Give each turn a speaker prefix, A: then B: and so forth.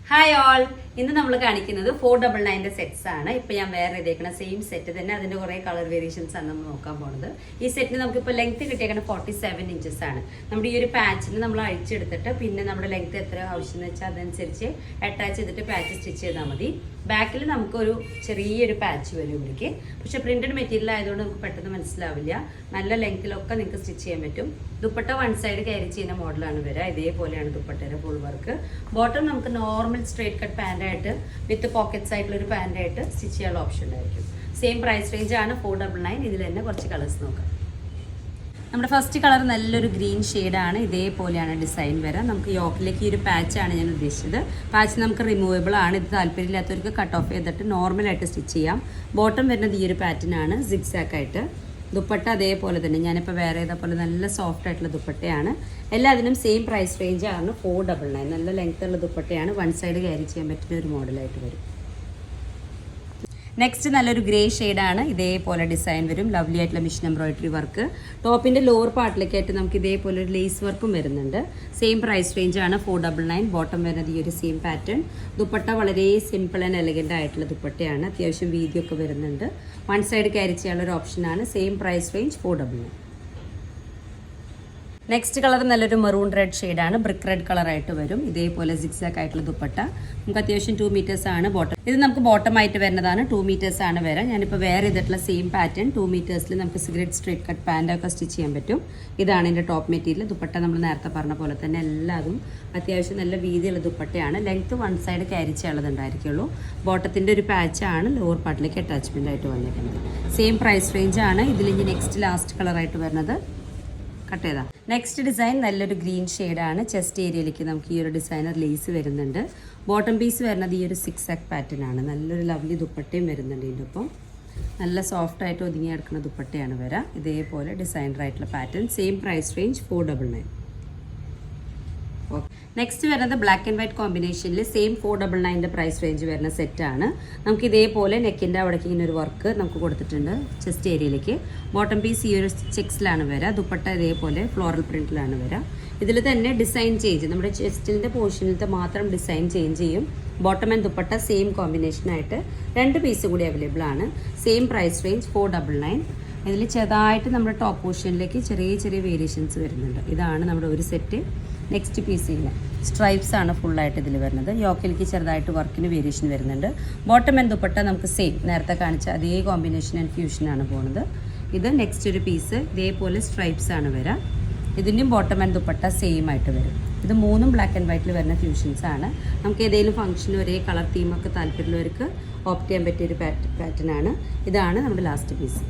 A: Hi all, ഇന്ന് നമ്മൾ കാണിക്കുന്നത് 499 സെറ്റ്സ് ആണ്. ഇപ്പൊ ഞാൻ വേറെ ഇതേക്കുന്ന സെയിം സെറ്റ് തന്നെ, അതിന്റെ കുറെ കളർ വേരിയേഷൻസ് ആണ് നമ്മൾ നോക്കാൻ പോകുന്നത്. ഈ സെറ്റിന് നമുക്കിപ്പോൾ ലെങ്ത് കിട്ടിയേക്കുന്ന 47 ഇഞ്ചസ് ആണ്. നമ്മുടെ ഈ ഒരു പാച്ചിന് നമ്മൾ അഴിച്ചെടുത്തിട്ട് പിന്നെ നമ്മുടെ ലെങ്ത് എത്ര ആവശ്യം എന്ന് വെച്ചാൽ അതനുസരിച്ച് അറ്റാച്ച് ചെയ്തിട്ട് പാച്ച് സ്റ്റിച്ച് ചെയ്താൽ മതി. ബാക്കിൽ നമുക്കൊരു ചെറിയൊരു പാച്ച് വരും ഇവിടേക്ക്. പക്ഷെ പ്രിന്റഡ് മെറ്റീരിയൽ ആയതുകൊണ്ട് നമുക്ക് പെട്ടെന്ന് മനസ്സിലാവില്ല. നല്ല ലെങ്ത്തിലൊക്കെ നിങ്ങൾക്ക് സ്റ്റിച്ച് ചെയ്യാൻ പറ്റും. ദുപ്പട്ട വൺ സൈഡ് ക്യാരി ചെയ്യുന്ന മോഡലാണ് വരിക. ഇതേപോലെയാണ് ദുപ്പട്ടയുടെ ഫുൾ വർക്ക്. ബോട്ടം നമുക്ക് നോർമൽ സ്ട്രേറ്റ് കട്ട് പാൻറ്റായിട്ട് വിത്ത് പോക്കറ്റ്സ് ആയിട്ടുള്ള ഒരു പാൻറ്റായിട്ട് സ്റ്റിച്ച് ചെയ്യാനുള്ള ഓപ്ഷൻ ഉണ്ടായിരിക്കും. സെയിം പ്രൈസ് റേഞ്ച് ആണ് 499. ഇതിൽ തന്നെ കുറച്ച് കളേഴ്സ് നോക്കാം. നമ്മുടെ ഫസ്റ്റ് കളർ നല്ലൊരു ഗ്രീൻ ഷെയ്ഡാണ്. ഇതേപോലെയാണ് ഡിസൈൻ വരാം. നമുക്ക് യോക്കിലേക്ക് ഈ ഒരു പാച്ചാണ് ഞാൻ ഉദ്ദേശിച്ചത്. പാച്ച് നമുക്ക് റിമൂവബിൾ ആണ്. ഇത് താല്പര്യമില്ലാത്തവർക്ക് കട്ട് ഓഫ് ചെയ്തിട്ട് നോർമലായിട്ട് സ്റ്റിച്ച് ചെയ്യാം. ബോട്ടം വരുന്നത് ഈ ഒരു പാറ്റേണാണ്, സിഗ്സാക്കായിട്ട്. ദുപ്പട്ട അതേപോലെ തന്നെ, ഞാനിപ്പോൾ വേറെ ഇതേപോലെ നല്ല സോഫ്റ്റ് ആയിട്ടുള്ള ദുപ്പട്ടയാണ്. എല്ലാത്തിനും സെയിം പ്രൈസ് റേഞ്ച് ആണ് 499. നല്ല ലെങ്ത് ഉള്ള ദുപ്പട്ടയാണ്. വൺ സൈഡ് ക്യാരി ചെയ്യാൻ പറ്റുന്ന ഒരു മോഡലായിട്ട് വരും. നെക്സ്റ്റ് നല്ലൊരു ഗ്രേ ഷെയ്ഡാണ്. ഇതേപോലെ ഡിസൈൻ വരും. ലവ്ലി ആയിട്ടുള്ള മിഷൻ എംബ്രോയിഡറി വർക്ക്. ടോപ്പിൻ്റെ ലോവർ പാർട്ടിലേക്കായിട്ട് നമുക്ക് ഇതേപോലെ ഒരു ലേസ് വർക്കും വരുന്നുണ്ട്. സെയിം പ്രൈസ് റേഞ്ച് ആണ് 499. ബോട്ടം വരുന്നത് ഈ ഒരു സെയിം പാറ്റേൺ. ദുപ്പട്ട വളരെ സിമ്പിൾ ആൻഡ് എലഗൻ്റ് ആയിട്ടുള്ള ദുപ്പട്ടയാണ്. അത്യാവശ്യം വീതിയൊക്കെ വരുന്നുണ്ട്. വൺ സൈഡ് ക്യാരി ചെയ്യാനുള്ള ഒരു ഓപ്ഷനാണ്. Same price range 499. Next colour നല്ലൊരു മെറൂൺ റെഡ് ഷെയ്ഡാണ്. ബ്രിക്ക് റെഡ് കളറായിട്ട് വരും. ഇതേപോലെ സിക്സാക്ക് ആയിട്ടുള്ള ദുപ്പട്ട. നമുക്ക് അത്യാവശ്യം 2 മീറ്റേഴ്സ് ആണ് ബോട്ടം. ഇത് നമുക്ക് ബോട്ടമായിട്ട് വരുന്നതാണ്. 2 മീറ്റേഴ്സ് ആണ് വരാം. ഞാനിപ്പോൾ വേറെ ചെയ്തിട്ടുള്ള സെയിം പാറ്റേൺ 2 മീറ്റേഴ്സിൽ നമുക്ക് സിഗരറ്റ് സ്ട്രേറ്റ് കട്ട് പാൻറ്റൊക്കെ സ്റ്റിച്ച് ചെയ്യാൻ പറ്റും. ഇതാണ് എൻ്റെ ടോപ്പ് മെറ്റീരിയൽ. ദുപ്പട്ട നമ്മൾ നേരത്തെ പറഞ്ഞ പോലെ തന്നെ എല്ലാതും അത്യാവശ്യം നല്ല വീതിയുള്ള ദുപ്പട്ടയാണ്. ലെങ്ത്ത് വൺ സൈഡ് ക്യാരി ചെയ്യാനുള്ളതുണ്ടായിരിക്കുള്ളൂ. ബോട്ടത്തിൻ്റെ ഒരു പാച്ചാണ് ലോവർ പാർട്ടിലേക്ക് അറ്റാച്ച്മെൻ്റ് ആയിട്ട് വന്നിരിക്കുന്നത്. സെയിം പ്രൈസ് റേഞ്ച് ആണ്. ഇതിൽ ഇനി നെക്സ്റ്റ് ലാസ്റ്റ് കളറായിട്ട് വരുന്നത് കട്ട് ചെയ്താൽ. നെക്സ്റ്റ് ഡിസൈൻ നല്ലൊരു ഗ്രീൻ ഷെയ്ഡാണ്. ചെസ്റ്റ് ഏരിയയിലേക്ക് നമുക്ക് ഈ ഒരു ഡിസൈനർ ലേസ് വരുന്നുണ്ട്. ബോട്ടം പീസ് വരുന്നത് ഈ ഒരു സിക്സാക്ക് പാറ്റേൺ ആണ്. നല്ലൊരു ലവ്ലി ദുപ്പട്ടയും വരുന്നുണ്ട്. ഇതിൻ്റെ ഒപ്പം നല്ല സോഫ്റ്റ് ആയിട്ട് ഒതുങ്ങി കിടക്കുന്ന ദുപ്പട്ടയാണ് വരിക. ഇതേപോലെ ഡിസൈനർ ആയിട്ടുള്ള pattern. Same price range 499. Okay, next വരുന്നത് ബ്ലാക്ക് ആൻഡ് വൈറ്റ് കോമ്പിനേഷനിൽ സെയിം 499 പ്രൈസ് റേഞ്ച് വരുന്ന സെറ്റാണ്. നമുക്ക് ഇതേപോലെ നെക്കിൻ്റെ അവിടേക്ക് ഇങ്ങനെ ഒരു വർക്ക് നമുക്ക് കൊടുത്തിട്ടുണ്ട് ചെസ്റ്റ് ഏരിയയിലേക്ക്. ബോട്ടം പീസ് ഈ ഒരു ചെക്സിലാണ് വരിക. ദുപ്പട്ട ഇതേപോലെ ഫ്ലോറൽ പ്രിൻറ്റിലാണ് വരിക. ഇതിൽ തന്നെ ഡിസൈൻ ചേഞ്ച്, നമ്മുടെ ചെസ്റ്റിൻ്റെ പോർഷനിലത്തെ മാത്രം ഡിസൈൻ ചേഞ്ച് ചെയ്യും. ബോട്ടം ആൻഡ് ദുപ്പട്ട സെയിം കോമ്പിനേഷനായിട്ട് 2 പീസ് കൂടി അവൈലബിൾ ആണ്. Same price range 499. ഇതിൽ ചെറുതായിട്ട് നമ്മുടെ ടോപ്പ് പോർഷനിലേക്ക് ചെറിയ ചെറിയ വേരിയേഷൻസ് വരുന്നുണ്ട്. ഇതാണ് നമ്മുടെ ഒരു സെറ്റ്. നെക്സ്റ്റ് പീസില്ല സ്ട്രൈപ്സ് ആണ് ഫുള്ളായിട്ട് ഇതിൽ വരുന്നത്. യോക്കിലേക്ക് ചെറുതായിട്ട് വർക്കിന് വേരിയേഷൻ വരുന്നുണ്ട്. ബോട്ടം ആൻഡ് ദുപ്പട്ട നമുക്ക് സെയിം നേരത്തെ കാണിച്ച അതേ കോമ്പിനേഷൻ ആൻഡ് ഫ്യൂഷനാണ് പോകുന്നത്. ഇത് നെക്സ്റ്റ് ഒരു പീസ് ഇതേപോലെ സ്ട്രൈപ്സ് ആണ് വരിക. ഇതിൻ്റെയും ബോട്ടം ആൻഡ് ദുപ്പട്ട സെയിം ആയിട്ട് വരും. ഇത് 3 ബ്ലാക്ക് ആൻഡ് വൈറ്റിൽ വരുന്ന ഫ്യൂഷൻസ് ആണ്. നമുക്ക് ഏതെങ്കിലും ഫംഗ്ഷന് ഒരേ കളർ തീമൊക്കെ താല്പര്യമുള്ളവർക്ക് ഓപ്റ്റ് ചെയ്യാൻ പറ്റിയൊരു പാറ്റേൺ ആണ്. ഇതാണ് നമ്മുടെ ലാസ്റ്റ് പീസ്.